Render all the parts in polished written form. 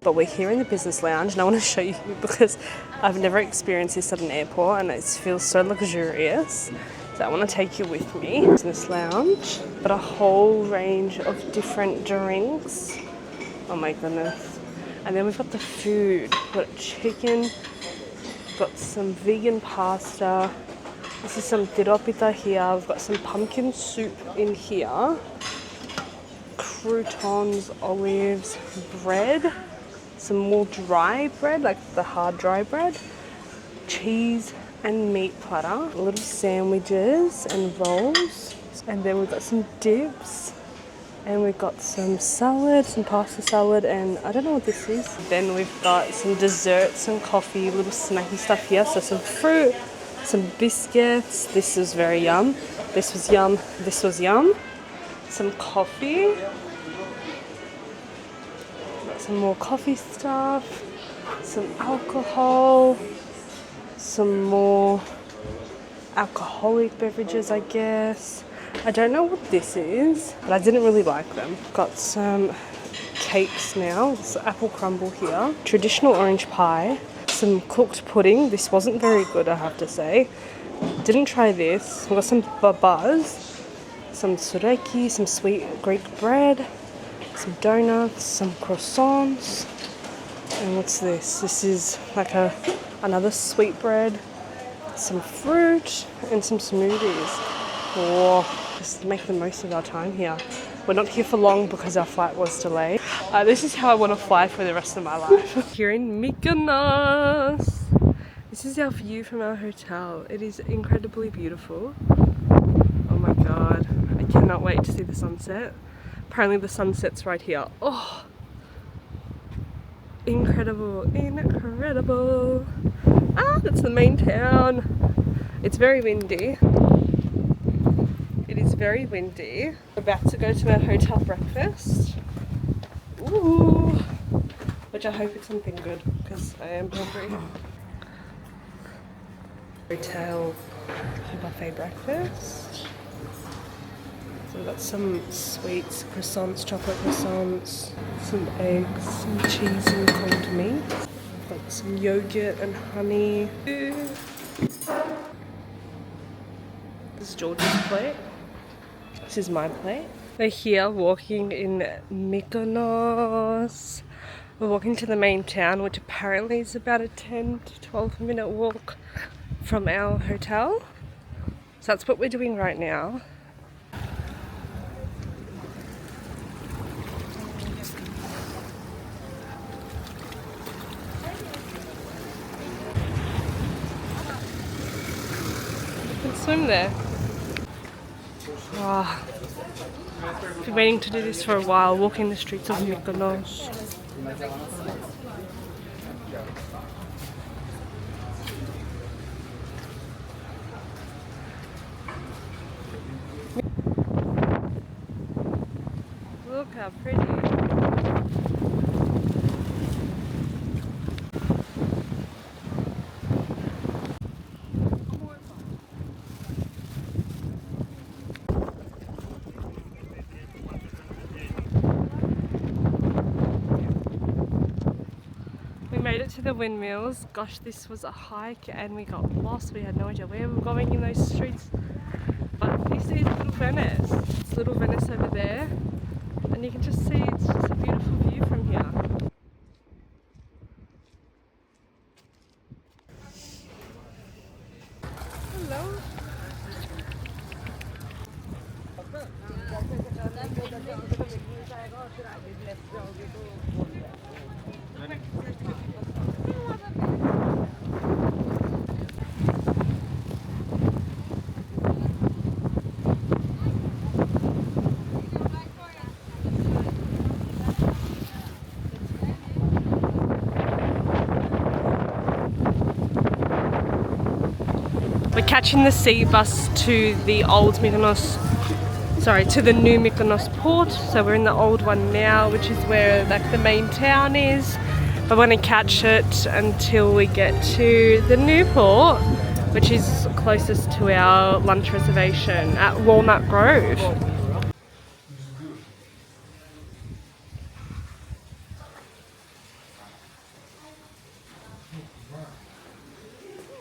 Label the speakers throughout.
Speaker 1: but we're here in the business lounge and I want to show you because I've never experienced this at an airport and it feels so luxurious. So I want to take you with me. Business lounge, but a whole range of different drinks. Oh my goodness. And then we've got the food. We've got chicken, we've got some vegan pasta. This is some tiropita here. We've got some pumpkin soup in here. Croutons, olives, bread, some more dry bread, like the hard dry bread, cheese and meat platter, little sandwiches and rolls, and then we've got some dips, and we've got some salad, some pasta salad, and I don't know what this is. Then we've got some desserts, some coffee, little snacky stuff here, so some fruit, some biscuits. This was very yum. This was yum. This was yum. Some coffee. Some more coffee stuff. Some alcohol. Some more alcoholic beverages, I guess. I don't know what this is, but I didn't really like them. Got some cakes now. It's apple crumble here. Traditional orange pie. Some cooked pudding. This wasn't very good, I have to say. Didn't try this. We've got some babas, some sureki, some sweet Greek bread, some donuts, some croissants. And what's this? This is like another sweet bread, some fruit, and some smoothies. Oh, just make the most of our time here. We're not here for long because our flight was delayed. This is how I want to fly for the rest of my life. Here in Mykonos. This is our view from our hotel. It is incredibly beautiful. Oh my god. I cannot wait to see the sunset. Apparently the sunset's right here. Oh! Incredible, incredible. Ah, that's the main town. It's very windy. It is very windy. We're about to go to our hotel breakfast. Ooh, which I hope it's something good because I am hungry. Hotel buffet breakfast. So we've got some sweets, croissants, chocolate croissants, some eggs, some cheese and cold meat. We've got some yogurt and honey. This is George's plate. This is my plate. We're here walking in Mykonos. We're walking to the main town, which apparently is about a 10 to 12 minute walk from our hotel. So that's what we're doing right now. You can swim there. Wow. I've been waiting to do this for a while, walking the streets of Mykonos. Look how pretty. We made it to the windmills. Gosh, this was a hike and we got lost. We had no idea where we were going in those streets. But this is Little Venice. It's Little Venice over there. And you can just see it's just a beautiful view from here. Hello. We're catching the sea bus to the old Mykonos, to the new Mykonos port. So we're in the old one now, which is where like the main town is. But we're going to catch it until we get to the new port, which is closest to our lunch reservation at Walnut Grove.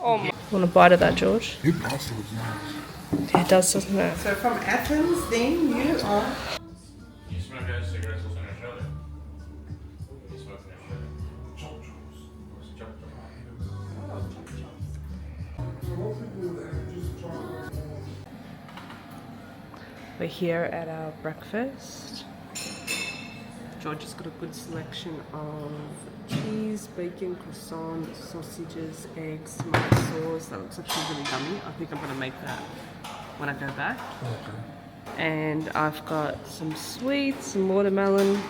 Speaker 1: Want a bite of that, George?
Speaker 2: Your pasta was nice.
Speaker 1: Yeah, it does, doesn't it?
Speaker 3: So from Athens, then you are.
Speaker 4: You smoke those cigarettes also in Australia? You smoke in Australia?
Speaker 1: We're here at our breakfast. George has got a good selection of cheese, bacon, croissant, sausages, eggs, tomato sauce. That looks actually really yummy. I think I'm going to make that when I go back.
Speaker 2: Okay.
Speaker 1: And I've got some sweets, some watermelon,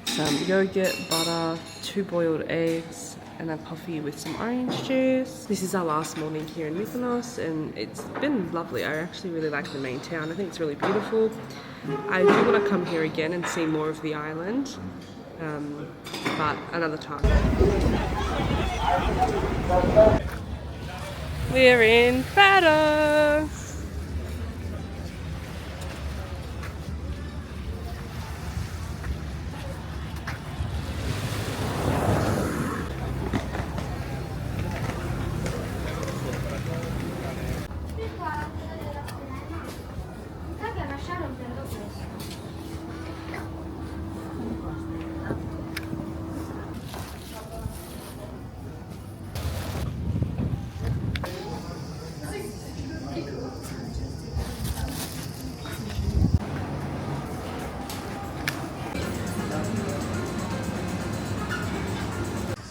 Speaker 1: some yogurt, butter, 2 boiled eggs, and a coffee with some orange juice. This is our last morning here in Mykonos, and it's been lovely. I actually really like the main town. I think it's really beautiful. I do want to come here again and see more of the island, but another time. We're in Paros.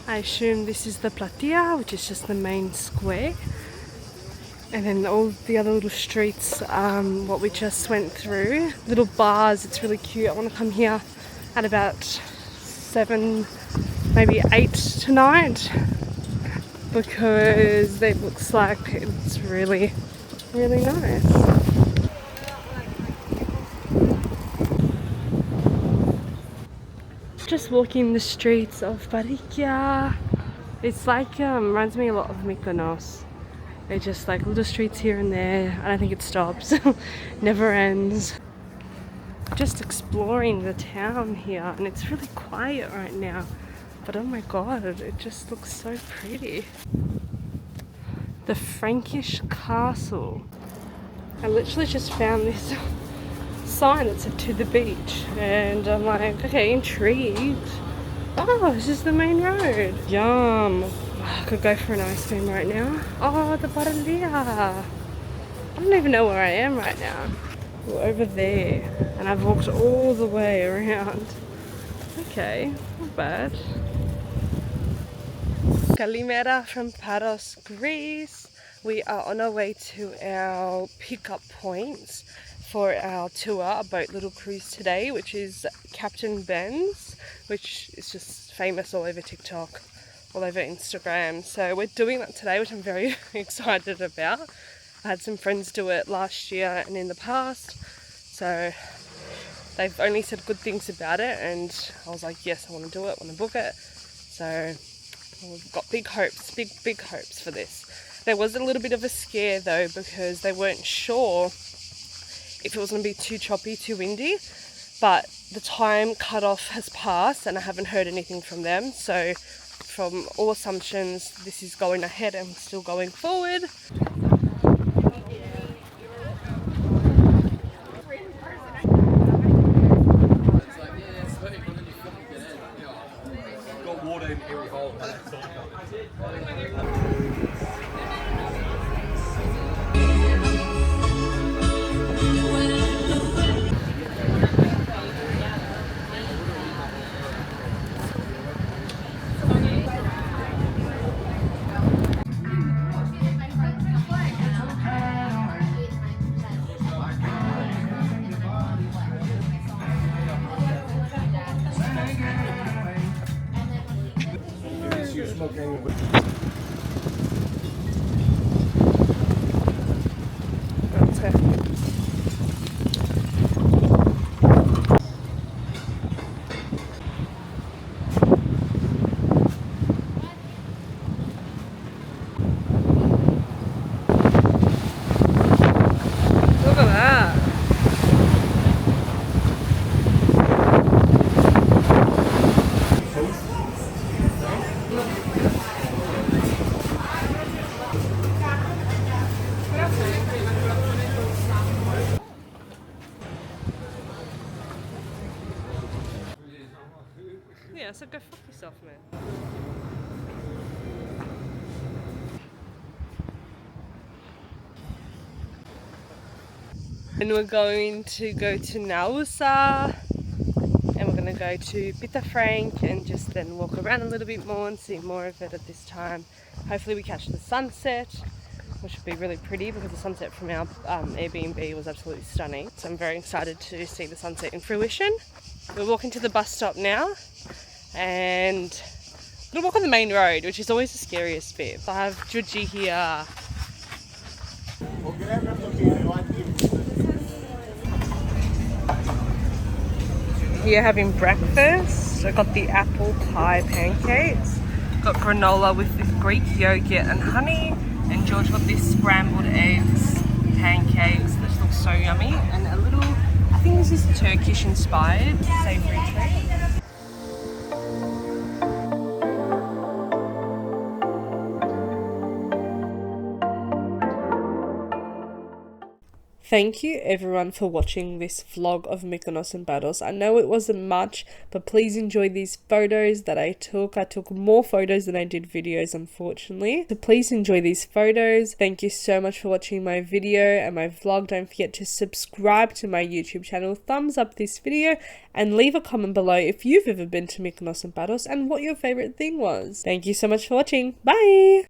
Speaker 1: I assume this is the platea, which is just the main square. And then all the other little streets, what we just went through. Little bars, it's really cute. I want to come here at about 7, maybe 8 tonight, because it looks like it's really, really nice. Just walking the streets of Parikia. It's like, reminds me a lot of Mykonos. They're just like little streets here and there. I don't think it stops. Never ends. Just exploring the town here, and it's really quiet right now. But oh my god, it just looks so pretty. The Frankish castle. I literally just found this sign that said to the beach, and I'm like, okay, intrigued. Oh, this is the main road. Yum. I could go for an ice cream right now. Oh, the Baralia. I don't even know where I am right now. We're over there, and I've walked all the way around. Okay, not bad. Kalimera from Paros, Greece. We are on our way to our pickup points for our tour, a boat little cruise today, which is Captain Ben's, which is just famous all over TikTok, all over Instagram. So we're doing that today, which I'm very excited about. I had some friends do it last year and in the past, so they've only said good things about it, and I was like, yes, I want to do it, I want to book it. So we've got big hopes, big hopes for this. There was a little bit of a scare though, because they weren't sure if it was going to be too choppy, too windy, but the time cutoff has passed and I haven't heard anything from them. So from all assumptions, this is going ahead and still going forward.
Speaker 2: Got water in every hole.
Speaker 1: I said go fuck yourself, man. And we're going to go to Nausa, and we're going to go to Bitterfrank and just then walk around a little bit more and see more of it at this time. Hopefully we catch the sunset, which would be really pretty because the sunset from our Airbnb was absolutely stunning. So I'm very excited to see the sunset in fruition. We're walking to the bus stop now and we're going to walk on the main road, which is always the scariest bit. I have Georgie here. Here having breakfast. I got the apple pie pancakes. Got granola with the Greek yogurt and honey. And George got this scrambled eggs pancakes. This looks so yummy. And a little, I think this is Turkish inspired savoury treat. Thank you everyone for watching this vlog of Mykonos and Paros. I know it wasn't much, but please enjoy these photos that I took. I took more photos than I did videos, unfortunately. So please enjoy these photos. Thank you so much for watching my video and my vlog. Don't forget to subscribe to my YouTube channel, thumbs up this video, and leave a comment below if you've ever been to Mykonos and Paros and what your favourite thing was. Thank you so much for watching. Bye!